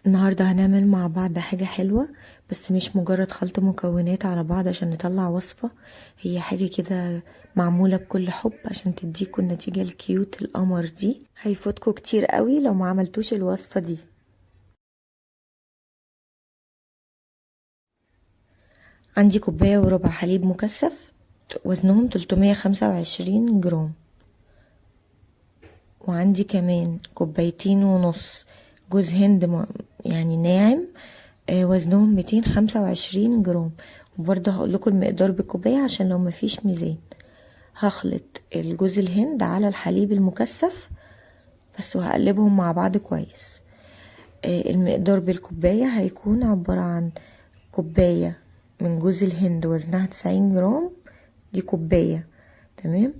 النهاردة هنعمل مع بعض حاجة حلوة، بس مش مجرد خلط مكونات على بعض عشان نطلع وصفة. هي حاجة كده معمولة بكل حب عشان تديكوا النتيجة الكيوت القمر دي. هيفوتكوا كتير قوي لو ما عملتوش الوصفة دي. عندي كوباية وربع حليب مكثف وزنهم 325 جرام، وعندي كمان كوبايتين ونص جوز هند يعني ناعم، وزنهم 225 جرام. وبرضه هقول لكم المقدار بالكوبايه عشان لو مفيش ميزان. هخلط الجوز الهند على الحليب المكثف بس، وهقلبهم مع بعض كويس. المقدار بالكوبايه هيكون عباره عن كوبايه من جوز الهند وزنها 90 جرام، دي كوبايه تمام،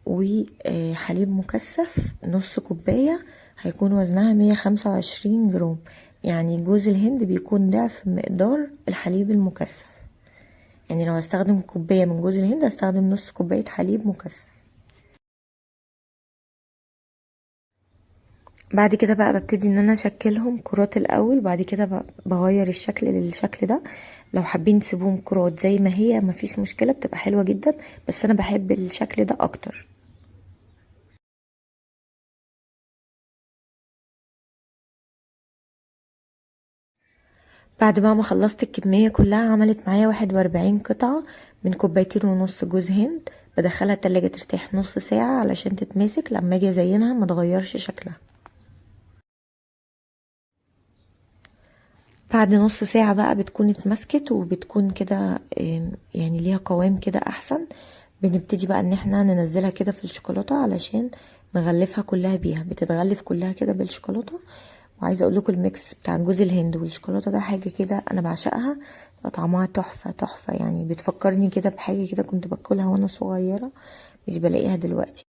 وحليب مكثف نص كوبايه هيكون وزنها 125 جرام. يعني جوز الهند بيكون ضعف مقدار الحليب المكثف. يعني لو هستخدم كوباية من جوز الهند هستخدم نص كوباية حليب مكثف. بعد كده بقى ببتدي ان انا اشكلهم كرات الاول، وبعد كده بغير الشكل للشكل ده. لو حابين تسيبوهم كرات زي ما هي مفيش مشكلة، بتبقى حلوة جدا، بس انا بحب الشكل ده اكتر. بعد ما خلصت الكمية كلها عملت معايا 41 قطعة من كوبايتين ونص جوز هند. بدخلها التلاجة ترتاح نص ساعة علشان تتماسك لما اجي ازينها ما تغيرش شكلها. بعد نص ساعة بقى بتكون اتمسكت وبتكون كده، يعني ليها قوام كده احسن. بنبتدي بقى ان احنا ننزلها كده في الشوكولاتة علشان نغلفها كلها بيها. بتتغلف كلها كده بالشوكولاتة. وعايزه اقول لكم الميكس بتاع جوز الهند والشوكولاته ده حاجه كده انا بعشقها. طعمها تحفه تحفه، يعني بتفكرني كده بحاجه كده كنت باكلها وانا صغيره، مش بلاقيها دلوقتي.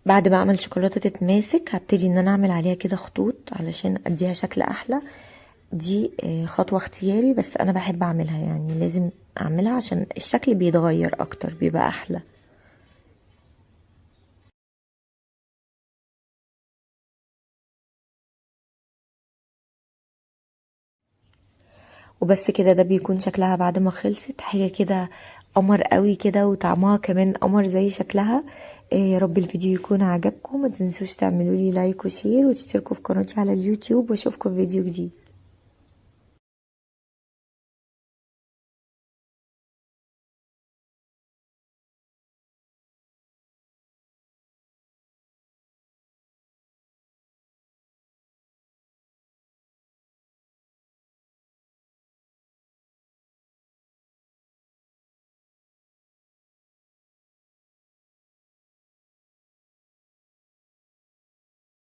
بعد ما اعمل شوكولاته تتماسك هبتدي ان انا اعمل عليها كده خطوط علشان اديها شكل احلى. دي خطوه اختياري بس انا بحب اعملها، يعني لازم اعملها عشان الشكل بيتغير اكتر بيبقى احلى. وبس كده ده بيكون شكلها بعد ما خلصت. حاجة كده قمر قوي كده، وطعمها كمان قمر زي شكلها. يا رب الفيديو يكون عجبكم. ما تنسوش تعملوا لي لايك وشير وتشتركوا في قناتي على اليوتيوب، واشوفكم في فيديو جديد.